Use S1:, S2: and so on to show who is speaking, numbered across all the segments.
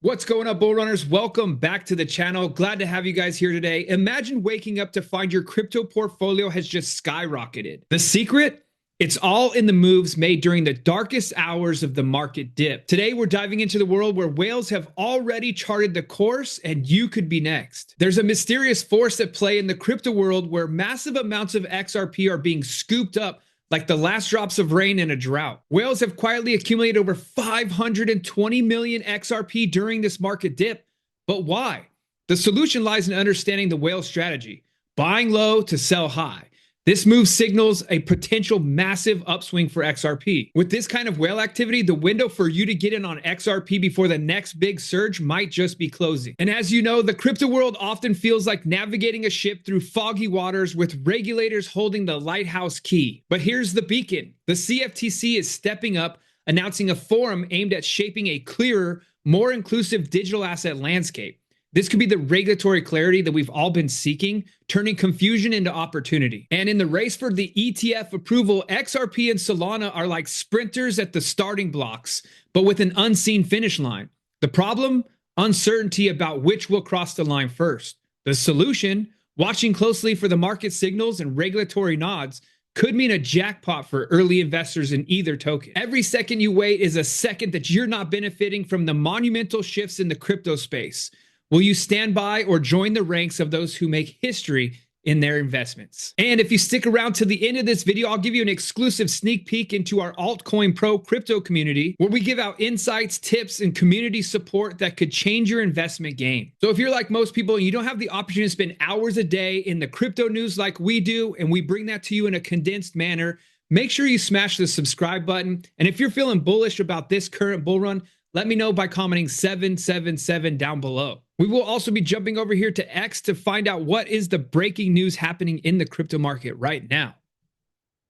S1: What's going up, bull runners? Welcome back to the channel. Glad to have you guys here today. Imagine waking up to find your crypto portfolio has just skyrocketed. The secret? It's all in the moves made during the darkest hours of the market dip. Today, we're diving into the world where whales have already charted the course and you could be next. There's a mysterious force at play in the crypto world where massive amounts of XRP are being scooped up like the last drops of rain in a drought. Whales have quietly accumulated over 520 million XRP during this market dip. But why? The solution lies in understanding the whale strategy, buying low to sell high. This move signals a potential massive upswing for XRP. With this kind of whale activity, the window for you to get in on XRP before the next big surge might just be closing. And as you know, the crypto world often feels like navigating a ship through foggy waters with regulators holding the lighthouse key. But here's the beacon. The CFTC is stepping up, announcing a forum aimed at shaping a clearer, more inclusive digital asset landscape. This could be the regulatory clarity that we've all been seeking, turning confusion into opportunity. And in the race for the ETF approval, XRP and Solana are like sprinters at the starting blocks, but with an unseen finish line. The problem? Uncertainty about which will cross the line first. The solution? Watching closely for the market signals and regulatory nods could mean a jackpot for early investors in either token. Every second you wait is a second that you're not benefiting from the monumental shifts in the crypto space. Will you stand by or join the ranks of those who make history in their investments? And if you stick around to the end of this video, I'll give you an exclusive sneak peek into our Altcoin Pro crypto community, where we give out insights, tips, and community support that could change your investment game. So if you're like most people and you don't have the opportunity to spend hours a day in the crypto news like we do, and we bring that to you in a condensed manner, make sure you smash the subscribe button. And if you're feeling bullish about this current bull run, let me know by commenting 777 down below. We will also be jumping over here to X to find out what is the breaking news happening in the crypto market right now.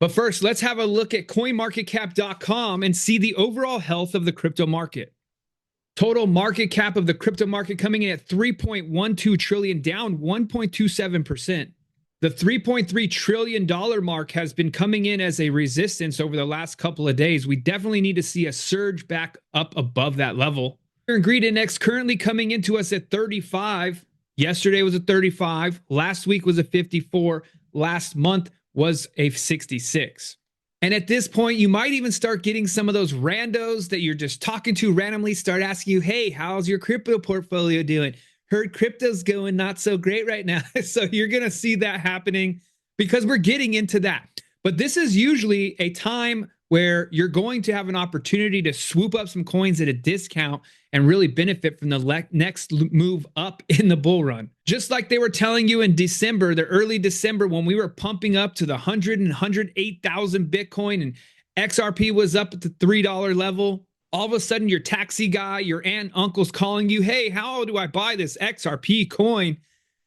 S1: But first, let's have a look at coinmarketcap.com and see the overall health of the crypto market. Total market cap of the crypto market coming in at 3.12 trillion, down 1.27%. The $3.3 trillion mark has been coming in as a resistance over the last couple of days. We definitely need to see a surge back up above that level. Greed index currently coming into us at 35. Yesterday was a 35. Last week was a 54. Last month was a 66. And at this point, you might even start getting some of those randos that you're just talking to randomly start asking you, hey, how's your crypto portfolio doing? Heard crypto's going not so great right now. So you're going to see that happening because we're getting into that. But this is usually a time where you're going to have an opportunity to swoop up some coins at a discount and really benefit from the next move up in the bull run. Just like they were telling you in December, the early December, when we were pumping up to the 100 and 108,000 Bitcoin and XRP was up at the $3 level. All of a sudden, your taxi guy, your aunt, uncle's calling you, hey, how do I buy this XRP coin?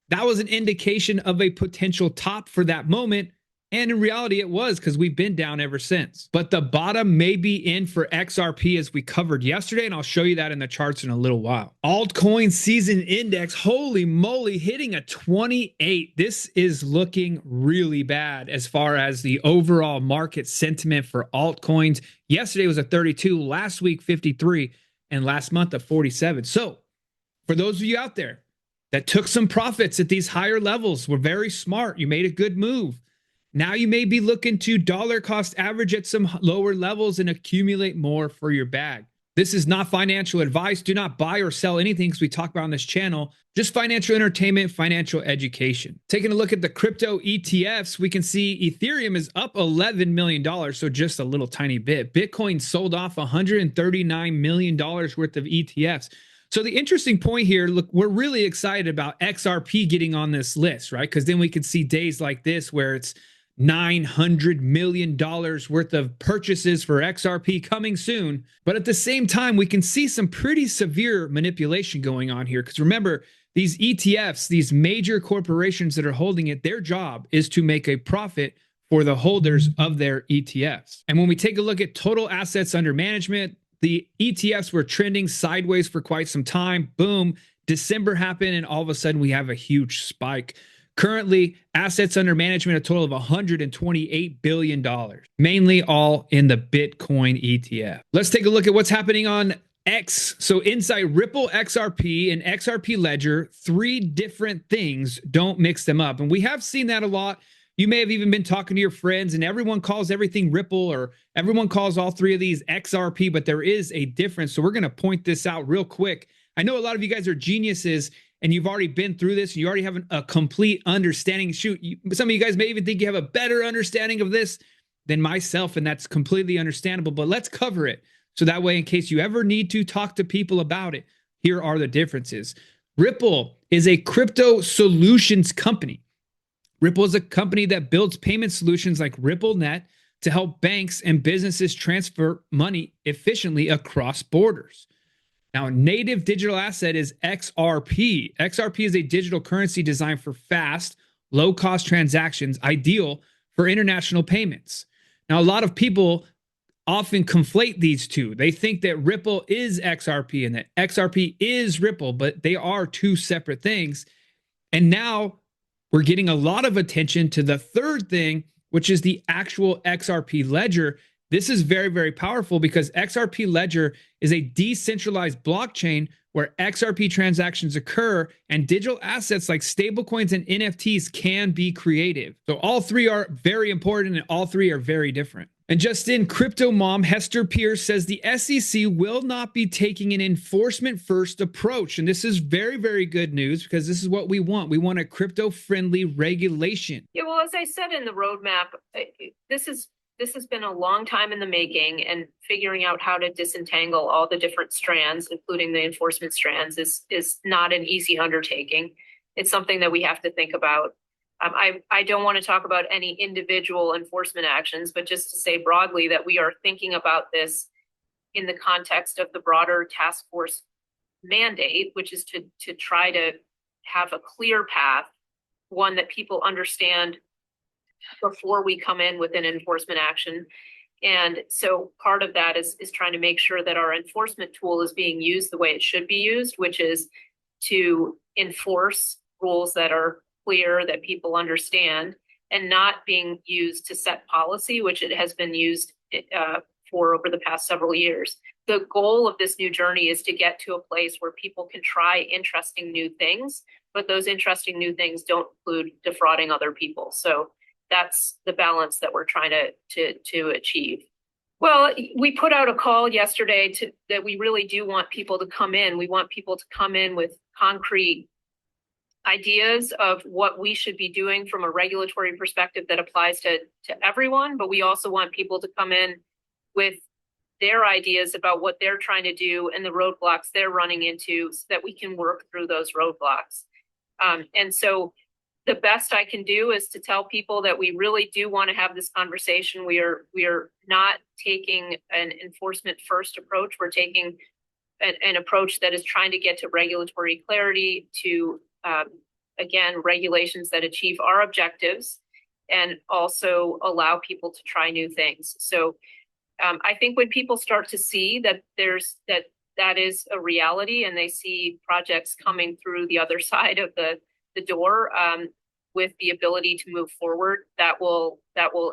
S1: That was an indication of a potential top for that moment. And in reality, it was, because we've been down ever since. But the bottom may be in for XRP, as we covered yesterday, and I'll show you that in the charts in a little while. Altcoin season index, holy moly, hitting a 28. This is looking really bad as far as the overall market sentiment for altcoins. Yesterday was a 32, last week 53, and last month a 47. So for those of you out there that took some profits at these higher levels, were very smart, you made a good move. Now you may be looking to dollar cost average at some lower levels and accumulate more for your bag. This is not financial advice. Do not buy or sell anything, as we talk about on this channel. Just financial entertainment, financial education. Taking a look at the crypto ETFs, we can see Ethereum is up $11 million, so just a little tiny bit. Bitcoin sold off $139 million worth of ETFs. So the interesting point here, look, we're really excited about XRP getting on this list, right? Because then we could see days like this where it's $900 million worth of purchases for XRP coming soon. But at the same time, we can see some pretty severe manipulation going on here. Because remember, these ETFs, these major corporations that are holding it, their job is to make a profit for the holders of their ETFs. And when we take a look at total assets under management, the ETFs were trending sideways for quite some time. Boom, December happened, and all of a sudden we have a huge spike. Currently, assets under management, a total of $128 billion, mainly all in the Bitcoin ETF. Let's take a look at what's happening on So inside Ripple, XRP, and XRP Ledger, three different things. Don't mix them up. And we have seen that a lot. You may have even been talking to your friends and everyone calls everything Ripple or everyone calls all three of these XRP, but there is a difference. So we're going to point this out real quick. I know a lot of you guys are geniuses and you've already been through this. And you already have a complete understanding. Shoot, some of you guys may even think you have a better understanding of this than myself, and that's completely understandable. But let's cover it. So that way, in case you ever need to talk to people about it, here are the differences. Ripple is a crypto solutions company. Ripple is a company that builds payment solutions like RippleNet to help banks and businesses transfer money efficiently across borders. Now, a native digital asset is XRP. XRP is a digital currency designed for fast, low-cost transactions, ideal for international payments. Now, a lot of people often conflate these two. They think that Ripple is XRP and that XRP is Ripple, but they are two separate things. And now we're getting a lot of attention to the third thing, which is the actual XRP ledger. This is very, very powerful because XRP ledger is a decentralized blockchain where XRP transactions occur and digital assets like stablecoins and NFTs can be created. So all three are very important and all three are very different. And just in, crypto mom Hester Pierce says the SEC will not be taking an enforcement first approach. And this is very, very good news because this is what we want. We want a crypto friendly regulation.
S2: Yeah, well, as I said in the roadmap, this has been a long time in the making, and figuring out how to disentangle all the different strands, including the enforcement strands, is not an easy undertaking. It's something that we have to think about. I don't want to talk about any individual enforcement actions, but just to say broadly that we are thinking about this in the context of the broader task force mandate, which is to try to have a clear path, one that people understand before we come in with an enforcement action. And so part of that is trying to make sure that our enforcement tool is being used the way it should be used, which is to enforce rules that are clear, that people understand, and not being used to set policy, which it has been used for over the past several years. The goal of this new journey is to get to a place where people can try interesting new things, but those interesting new things don't include defrauding other people. So that's the balance that we're trying to achieve. Well, we put out a call yesterday that we really do want people to come in. We want people to come in with concrete ideas of what we should be doing from a regulatory perspective that applies to everyone, but we also want people to come in with their ideas about what they're trying to do and the roadblocks they're running into so that we can work through those roadblocks. And so the best I can do is to tell people that we really do want to have this conversation. We are not taking an enforcement first approach. We're taking an approach that is trying to get to regulatory clarity, to again, regulations that achieve our objectives and also allow people to try new things. So I think when people start to see that that is a reality, and they see projects coming through the other side of the door with the ability to move forward, that will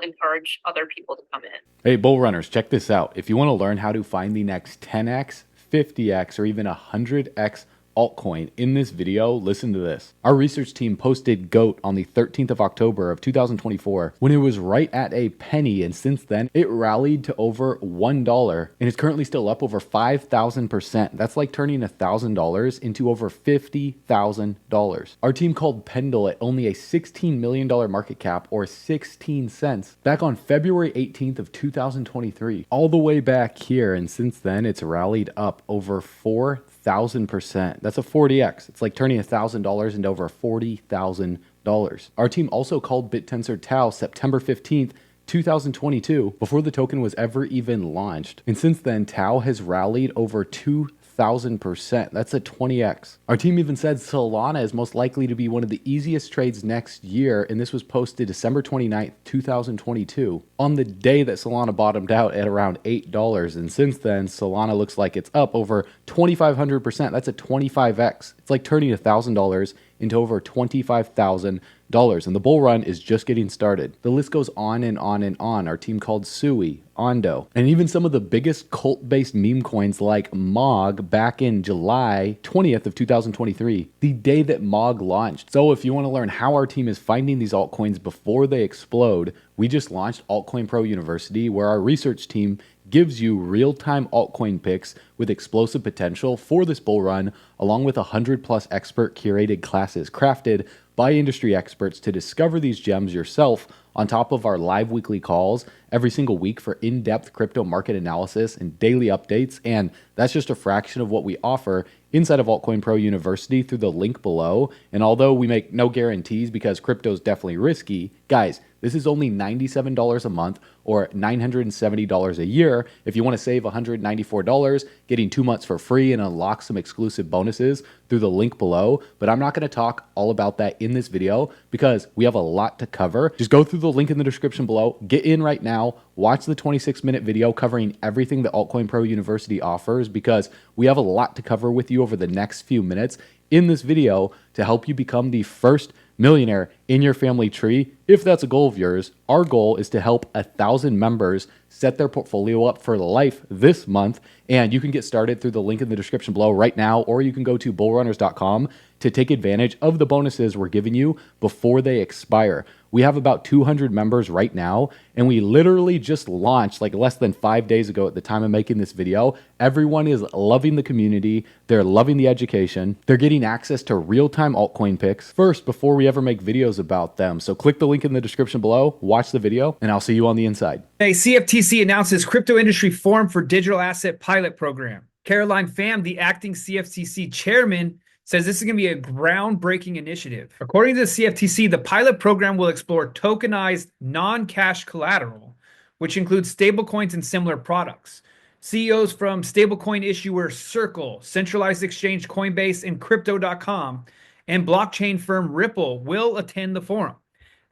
S2: encourage other people to come in.
S3: Hey, bull runners, check this out. If you want to learn how to find the next 10x, 50x, or even 100x altcoin in this video, listen to this. Our research team posted GOAT on the 13th of October of 2024 when it was right at a penny, and since then it rallied to over $1 and is currently still up over 5,000%. That's like turning $1,000 into over $50,000. Our team called Pendle at only a $16 million market cap, or 16 cents, back on February 18th of 2023, all the way back here, and since then it's rallied up over 4,000%. That's a 40x. It's like turning $1,000 into over $40,000. Our team also called BitTensor Tau September 15th, 2022, before the token was ever even launched. And since then, Tau has rallied over 2,000%. That's a 20x. Our team even said Solana is most likely to be one of the easiest trades next year, and this was posted December 29th, 2022, on the day that Solana bottomed out at around $8. And since then, Solana looks like it's up over 2,500%. That's a 25x. It's like turning $1,000 into over $25,000. and the bull run is just getting started. The list goes on and on and on. Our team called Sui, Ondo, and even some of the biggest cult-based meme coins like MOG back in July 20th of 2023, the day that MOG launched. So if you want to learn how our team is finding these altcoins before they explode, we just launched Altcoin Pro University, where our research team gives you real-time altcoin picks with explosive potential for this bull run, along with 100+ expert curated classes crafted by industry experts to discover these gems yourself, on top of our live weekly calls every single week for in-depth crypto market analysis and daily updates. And that's just a fraction of what we offer inside of Altcoin Pro University through the link below. And although we make no guarantees because crypto is definitely risky, guys, this is only $97 a month or $970 a year. If you want to save $194, getting 2 months for free and unlock some exclusive bonuses through the link below. But I'm not going to talk all about that in this video because we have a lot to cover. Just go through the link in the description below, get in right now, watch the 26-minute video covering everything that Altcoin Pro University offers, because we have a lot to cover with you over the next few minutes in this video to help you become the first millionaire in your family tree. If that's a goal of yours, our goal is to help 1,000 members set their portfolio up for life this month. And you can get started through the link in the description below right now, or you can go to bullrunners.com to take advantage of the bonuses we're giving you before they expire. We have about 200 members right now, and we literally just launched like less than 5 days ago at the time of making this video. Everyone is loving the community. They're loving the education. They're getting access to real-time altcoin picks first before we ever make videos about them. So click the link in the description below, watch the video, and I'll see you on the inside.
S1: Hey, CFTC announces Crypto Industry Forum for Digital Asset Pilot Program. Caroline Pham, the acting CFTC chairman, says this is going to be a groundbreaking initiative. According to the CFTC, the pilot program will explore tokenized non-cash collateral, which includes stablecoins and similar products. CEOs from stablecoin issuer Circle, centralized exchange Coinbase, and Crypto.com, and blockchain firm Ripple will attend the forum.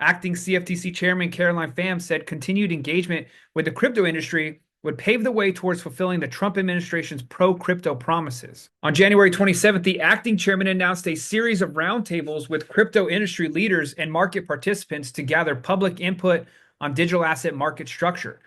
S1: Acting CFTC Chairman Caroline Pham said continued engagement with the crypto industry would pave the way towards fulfilling the Trump administration's pro-crypto promises. On January 27th, the acting chairman announced a series of roundtables with crypto industry leaders and market participants to gather public input on digital asset market structure.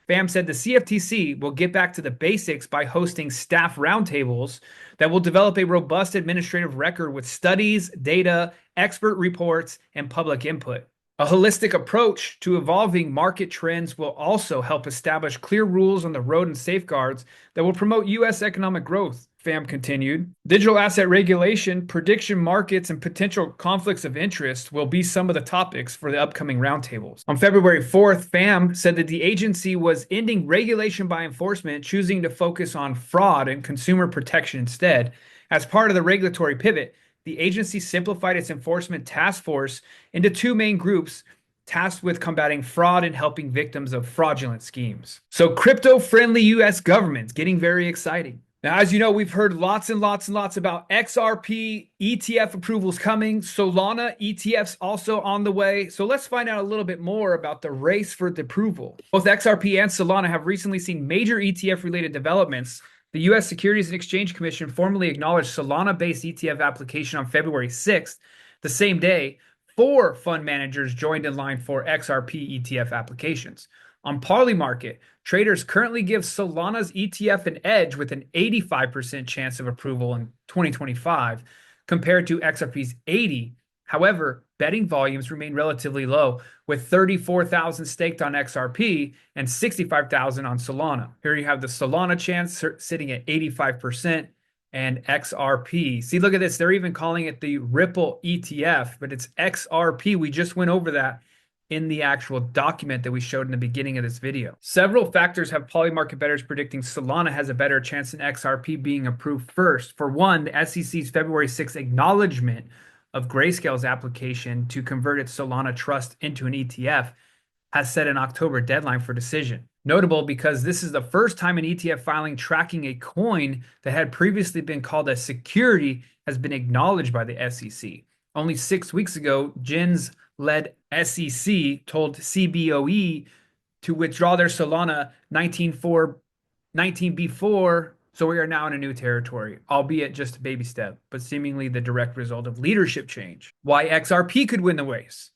S1: Pham said the CFTC will get back to the basics by hosting staff roundtables that will develop a robust administrative record with studies, data, expert reports, and public input. A holistic approach to evolving market trends will also help establish clear rules on the road and safeguards that will promote U.S. economic growth, Pham continued. Digital asset regulation, prediction markets, and potential conflicts of interest will be some of the topics for the upcoming roundtables. On February 4th, Pham said that the agency was ending regulation by enforcement, choosing to focus on fraud and consumer protection instead. As part of the regulatory pivot, the agency simplified its enforcement task force into two main groups tasked with combating fraud and helping victims of fraudulent schemes. So crypto-friendly U.S. government's getting very exciting. Now, as you know, we've heard lots and lots and lots about XRP ETF approvals coming. Solana ETFs also on the way. So let's find out a little bit more about the race for the approval. Both XRP and Solana have recently seen major ETF-related developments. The U.S. Securities and Exchange Commission formally acknowledged Solana-based ETF application on February 6th. The same day, 4 fund managers joined in line for XRP ETF applications. On Parley Market, traders currently give Solana's ETF an edge with an 85% chance of approval in 2025 compared to XRP's 80%. However, betting volumes remain relatively low, with 34,000 staked on XRP and 65,000 on Solana. Here you have the Solana chance sitting at 85% and XRP. See, look at this. They're even calling it the Ripple ETF, but it's XRP. We just went over that in the actual document that we showed in the beginning of this video. Several factors have Polymarket bettors predicting Solana has a better chance than XRP being approved first. For one, the SEC's February 6th acknowledgement of Grayscale's application to convert its Solana trust into an ETF has set an October deadline for decision. Notable because this is the first time an ETF filing tracking a coin that had previously been called a security has been acknowledged by the SEC. Only 6 weeks ago, Jins-led SEC told CBOE to withdraw their Solana 19B4 So we are now in a new territory, albeit just a baby step, but seemingly the direct result of leadership change. Why XRP could win the race.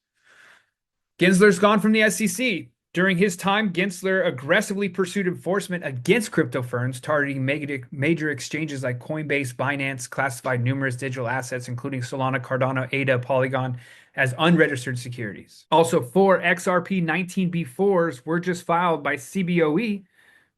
S1: Gensler's gone from the SEC. During his time, Gensler aggressively pursued enforcement against crypto firms, targeting major exchanges like Coinbase, Binance, classified numerous digital assets, including Solana, Cardano, ADA, Polygon, as unregistered securities. Also, 4 XRP 19B4s were just filed by CBOE.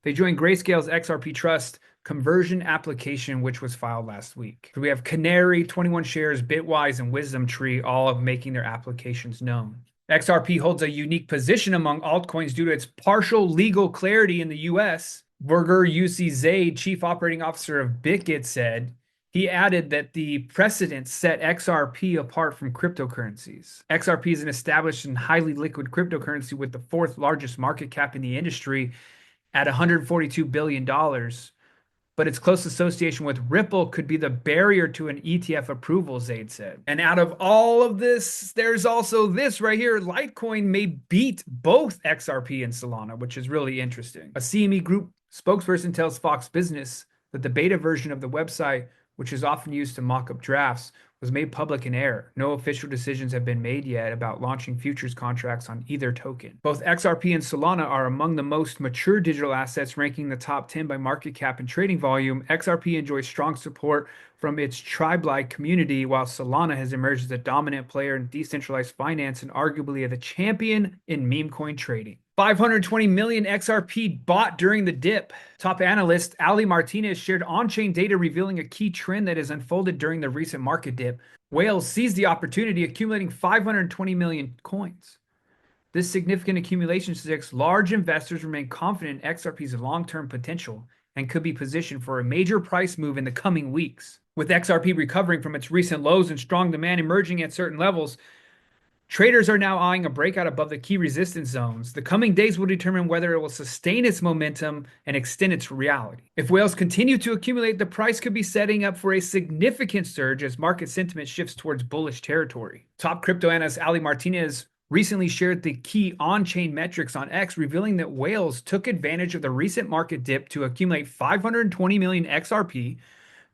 S1: They joined Grayscale's XRP Trust conversion application, which was filed last week. So we have Canary, 21 Shares, Bitwise, and Wisdom Tree, all of making their applications known. XRP holds a unique position among altcoins due to its partial legal clarity in the US. Burger UC Zaid, chief operating officer of Bitget, said, he added that the precedent set XRP apart from cryptocurrencies. XRP is an established and highly liquid cryptocurrency with the 4th largest market cap in the industry at $142 billion. But its close association with Ripple could be the barrier to an ETF approval, Zaid said. And out of all of this, there's also this right here. Litecoin may beat both XRP and Solana, which is really interesting. A CME Group spokesperson tells Fox Business that the beta version of the website, which is often used to mock up drafts, was made public in error. No official decisions have been made yet about launching futures contracts on either token. Both XRP and Solana are among the most mature digital assets, ranking the top 10 by market cap and trading volume. XRP enjoys strong support from its tribe-like community, while Solana has emerged as a dominant player in decentralized finance and arguably the champion in meme coin trading. 520 million XRP bought during the dip. Top analyst Ali Martinez shared on-chain data revealing a key trend that has unfolded during the recent market dip. Whales seized the opportunity, accumulating 520 million coins. This significant accumulation suggests large investors remain confident in XRP's long-term potential and could be positioned for a major price move in the coming weeks. With XRP recovering from its recent lows and strong demand emerging at certain levels, traders are now eyeing a breakout above the key resistance zones. The coming days will determine whether it will sustain its momentum and extend its reality. If whales continue to accumulate, the price could be setting up for a significant surge as market sentiment shifts towards bullish territory. Top crypto analyst Ali Martinez recently shared the key on-chain metrics on X, revealing that whales took advantage of the recent market dip to accumulate 520 million XRP.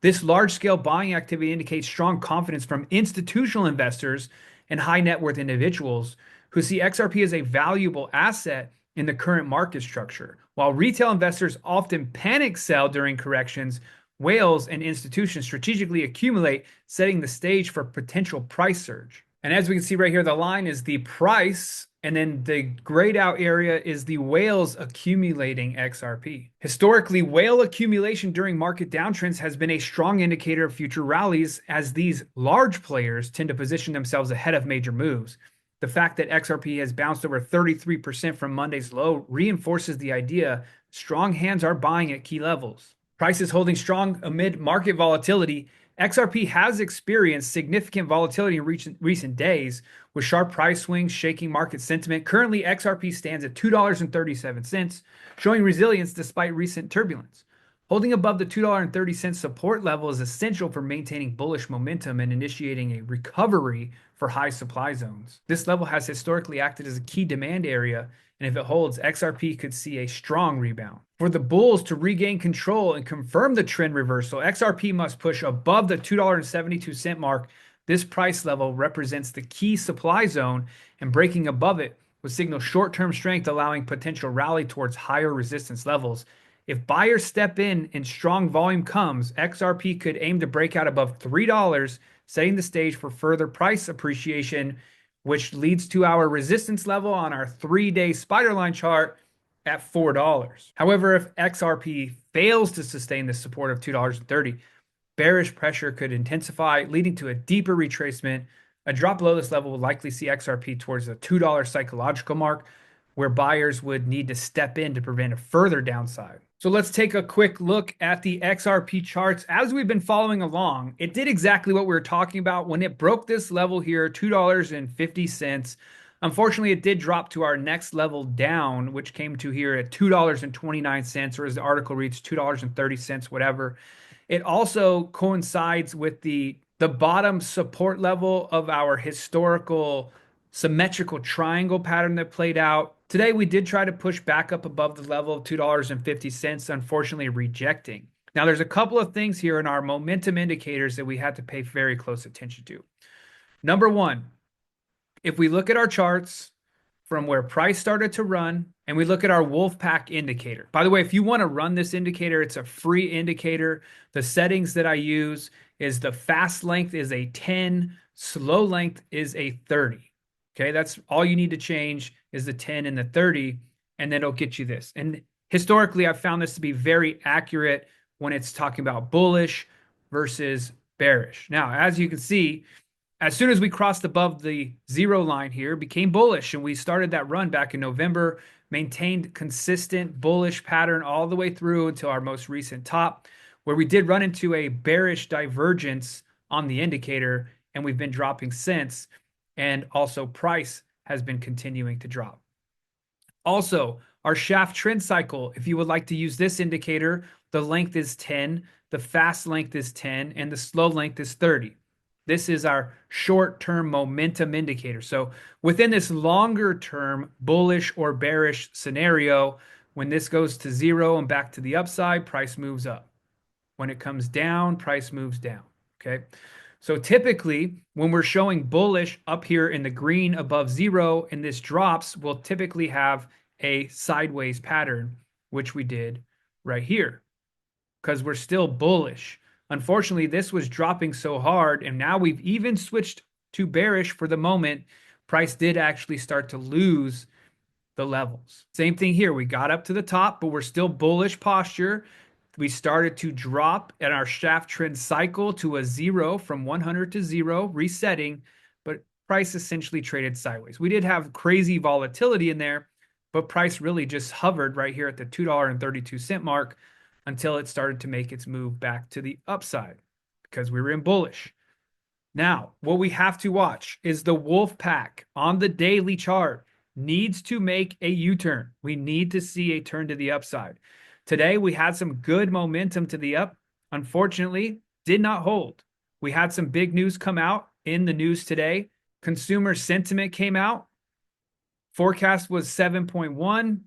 S1: This large-scale buying activity indicates strong confidence from institutional investors and high net worth individuals who see XRP as a valuable asset in the current market structure. While retail investors often panic sell during corrections, whales and institutions strategically accumulate, setting the stage for potential price surge. And as we can see right here, the line is the price, and then the grayed out area is the whales accumulating XRP. Historically, whale accumulation during market downtrends has been a strong indicator of future rallies, as these large players tend to position themselves ahead of major moves. The fact that XRP has bounced over 33% from Monday's low reinforces the idea strong hands are buying at key levels. Prices holding strong amid market volatility. XRP has experienced significant volatility in recent days, with sharp price swings shaking market sentiment. Currently, XRP stands at $2.37, showing resilience despite recent turbulence. Holding above the $2.30 support level is essential for maintaining bullish momentum and initiating a recovery for high supply zones. This level has historically acted as a key demand area, and if it holds, XRP could see a strong rebound. For the bulls to regain control and confirm the trend reversal, XRP must push above the $2.72 mark. This price level represents the key supply zone, and breaking above it would signal short-term strength, allowing potential rally towards higher resistance levels. If buyers step in and strong volume comes, XRP could aim to break out above $3, setting the stage for further price appreciation, which leads to our resistance level on our 3-day spider line chart at $4. However, if XRP fails to sustain the support of $2.30, bearish pressure could intensify, leading to a deeper retracement. A drop below this level will likely see XRP towards the $2 psychological mark, where buyers would need to step in to prevent a further downside. So let's take a quick look at the XRP charts. As we've been following along, it did exactly what we were talking about when it broke this level here, $2.50. Unfortunately, it did drop to our next level down, which came to here at $2.29, or as the article reads, $2.30, whatever. It also coincides with the bottom support level of our historical symmetrical triangle pattern that played out. Today, we did try to push back up above the level of $2.50, unfortunately rejecting. Now, there's a couple of things here in our momentum indicators that we have to pay very close attention to. Number one, if we look at our charts from where price started to run and we look at our Wolfpack indicator. By the way, if you want to run this indicator, it's a free indicator. The settings that I use is the fast length is a 10, slow length is a 30. Okay, that's all you need to change is the 10 and the 30, and then it'll get you this. And historically, I've found this to be very accurate when it's talking about bullish versus bearish. Now, as you can see, as soon as we crossed above the zero line here, became bullish, and we started that run back in November, maintained consistent bullish pattern all the way through until our most recent top, where we did run into a bearish divergence on the indicator, and we've been dropping since, and also price has been continuing to drop. Also, our shaft trend cycle, if you would like to use this indicator, the length is 10, the fast length is 10, and the slow length is 30. This is our short-term momentum indicator. So within this longer-term bullish or bearish scenario, when this goes to zero and back to the upside, price moves up. When it comes down, price moves down, okay? So typically, when we're showing bullish up here in the green above zero and this drops, we'll typically have a sideways pattern, which we did right here, because we're still bullish. Unfortunately, this was dropping so hard, and now we've even switched to bearish for the moment. Price did actually start to lose the levels. Same thing here. We got up to the top, but we're still bullish posture. We started to drop at our shaft trend cycle to a zero from 100 to zero, resetting, but price essentially traded sideways. We did have crazy volatility in there, but price really just hovered right here at the $2.32 mark until it started to make its move back to the upside because we were in bullish. Now, what we have to watch is the Wolfpack on the daily chart needs to make a U-turn. We need to see a turn to the upside. Today, we had some good momentum to the up. Unfortunately, did not hold. We had some big news come out in the news today. Consumer sentiment came out. Forecast was 7.1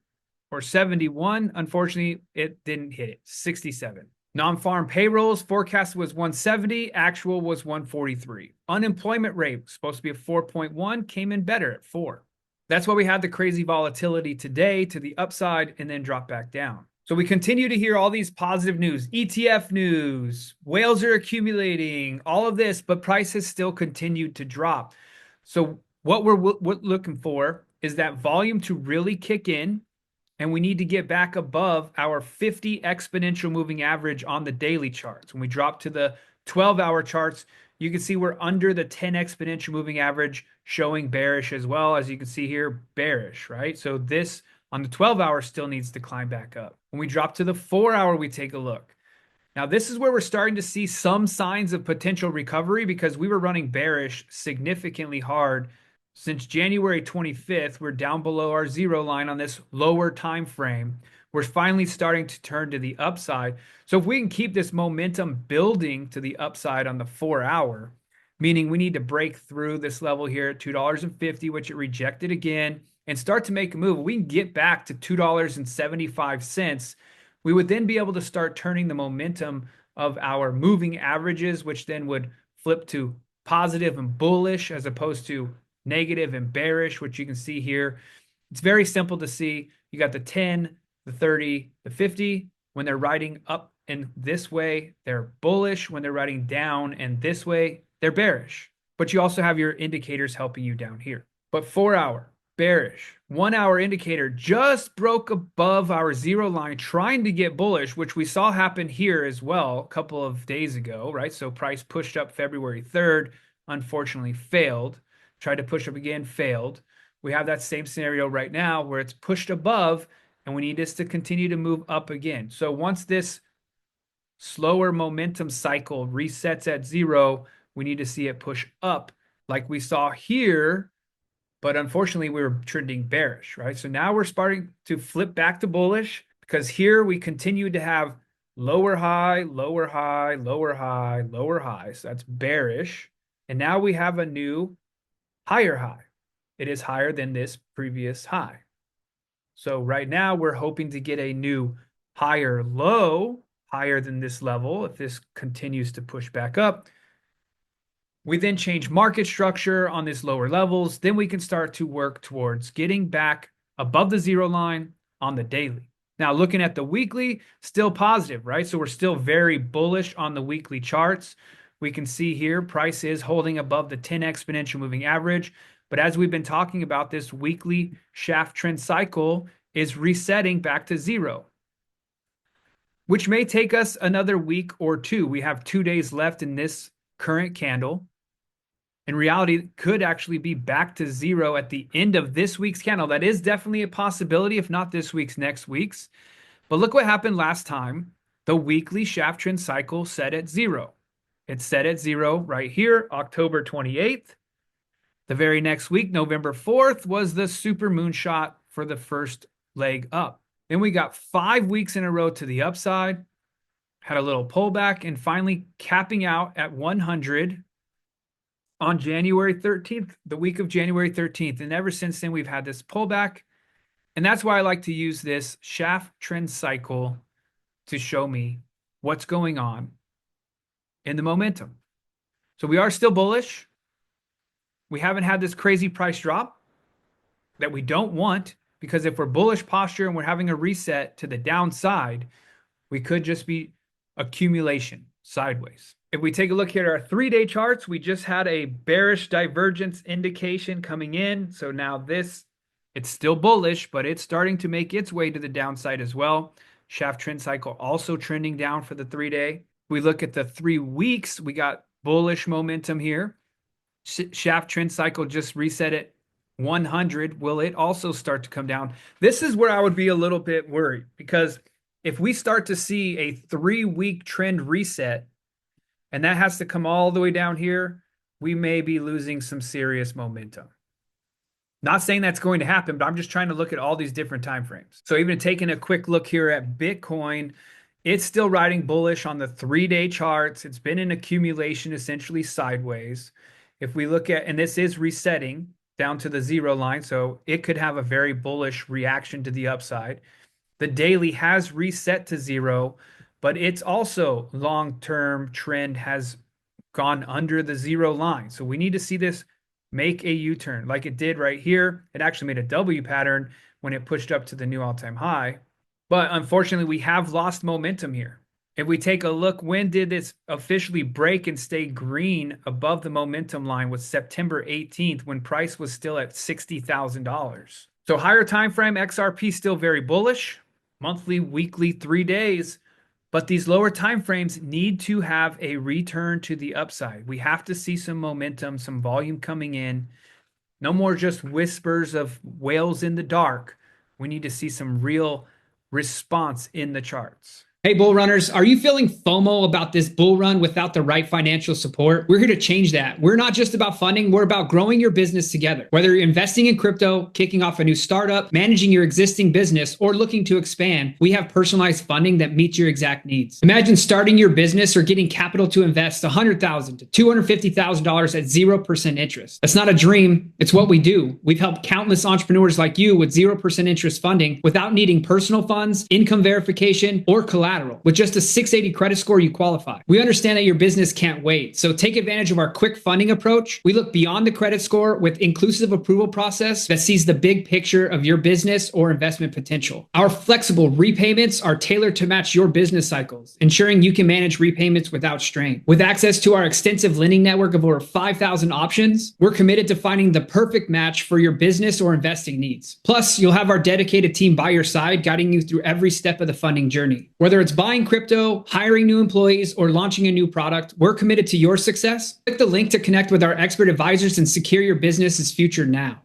S1: or 71. Unfortunately, it didn't hit it, 67. Non-farm payrolls forecast was 170, actual was 143. Unemployment rate was supposed to be at 4.1, came in better at 4. That's why we had the crazy volatility today to the upside and then drop back down. So we continue to hear all these positive news, ETF news, whales are accumulating, all of this, but price has still continued to drop. So what we're looking for is that volume to really kick in, and we need to get back above our 50 exponential moving average on the daily charts. When we drop to the 12-hour charts, you can see we're under the 10 exponential moving average, showing bearish as well. As you can see here, bearish, right? So this on the 12-hour still needs to climb back up. When we drop to the 4-hour, we take a look. Now, this is where we're starting to see some signs of potential recovery because we were running bearish significantly hard. Since January 25th, we're down below our zero line on this lower time frame. We're finally starting to turn to the upside. So if we can keep this momentum building to the upside on the 4-hour, meaning we need to break through this level here at $2.50, which it rejected again, and start to make a move, we can get back to $2.75. We would then be able to start turning the momentum of our moving averages, which then would flip to positive and bullish as opposed to negative and bearish, which you can see here. It's very simple to see. You got the 10, the 30, the 50. When they're riding up in this way, they're bullish. When they're riding down and this way, they're bearish. But you also have your indicators helping you down here. But 4-hour, bearish. 1-hour indicator just broke above our zero line, trying to get bullish, which we saw happen here as well a couple of days ago, right? So price pushed up February 3rd, unfortunately failed. Tried to push up again, failed. We have that same scenario right now where it's pushed above and we need this to continue to move up again. So once this slower momentum cycle resets at zero, we need to see it push up like we saw here, but unfortunately we were trending bearish, right? So now we're starting to flip back to bullish because here we continue to have lower high, lower high, lower high, lower high. So that's bearish. And now we have a new higher high. It is higher than this previous high. So right now we're hoping to get a new higher low higher than this level, if this continues to push back up. We then change market structure on this lower levels. Then we can start to work towards getting back above the zero line on the daily. Now, looking at the weekly, still positive, right? So we're still very bullish on the weekly charts. We can see here, price is holding above the 10 exponential moving average. But as we've been talking about, this weekly shaft trend cycle is resetting back to zero, which may take us another week or two. We have 2 days left in this current candle. In reality, it could actually be back to zero at the end of this week's candle. That is definitely a possibility, if not this week's, next week's. But look what happened last time. The weekly shaft trend cycle set at zero. It's set at zero right here, October 28th. The very next week, November 4th, was the super moonshot for the first leg up. Then we got 5 weeks in a row to the upside, had a little pullback, and finally capping out at 100 on January 13th, the week of January 13th. And ever since then, we've had this pullback. And that's why I like to use this shaft trend cycle to show me what's going on in the momentum. So we are still bullish. We haven't had this crazy price drop that we don't want, because if we're bullish posture and we're having a reset to the downside, we could just be accumulation sideways. If we take a look here at our 3-day charts, we just had a bearish divergence indication coming in. So now this, it's still bullish, but it's starting to make its way to the downside as well. Shaft trend cycle also trending down for the 3-day. We look at the 3 weeks, we got bullish momentum here. Shaft trend cycle just reset at 100. Will it also start to come down? This is where I would be a little bit worried, because if we start to see a 3-week trend reset, and that has to come all the way down here, we may be losing some serious momentum. Not saying that's going to happen, but I'm just trying to look at all these different time frames. So even taking a quick look here at Bitcoin, it's still riding bullish on the 3-day charts. It's been an accumulation essentially sideways. If we look at, and this is resetting down to the zero line, so it could have a very bullish reaction to the upside. The daily has reset to zero, but it's also long-term trend has gone under the zero line. So we need to see this make a U-turn like it did right here. It actually made a W pattern when it pushed up to the new all-time high. But unfortunately, we have lost momentum here. If we take a look, when did this officially break and stay green above the momentum line? Was September 18th, when price was still at $60,000. So higher time frame, XRP still very bullish. Monthly, weekly, 3 days. But these lower time frames need to have a return to the upside. We have to see some momentum, some volume coming in. No more just whispers of whales in the dark. We need to see some real response in the charts. Hey, bull runners, are you feeling FOMO about this bull run without the right financial support? We're here to change that. We're not just about funding, we're about growing your business together. Whether you're investing in crypto, kicking off a new startup, managing your existing business, or looking to expand, we have personalized funding that meets your exact needs. Imagine starting your business or getting capital to invest $100,000 to $250,000 at 0% interest. That's not a dream, it's what we do. We've helped countless entrepreneurs like you with 0% interest funding without needing personal funds, income verification, or collateral. With just a 680 credit score, you qualify. We understand that your business can't wait, so take advantage of our quick funding approach. We look beyond the credit score with inclusive approval process that sees the big picture of your business or investment potential. Our flexible repayments are tailored to match your business cycles, ensuring you can manage repayments without strain. With access to our extensive lending network of over 5,000 options, we're committed to finding the perfect match for your business or investing needs. Plus, you'll have our dedicated team by your side, guiding you through every step of the funding journey. Whether it's buying crypto, hiring new employees, or launching a new product, we're committed to your success. Click the link to connect with our expert advisors and secure your business's future now.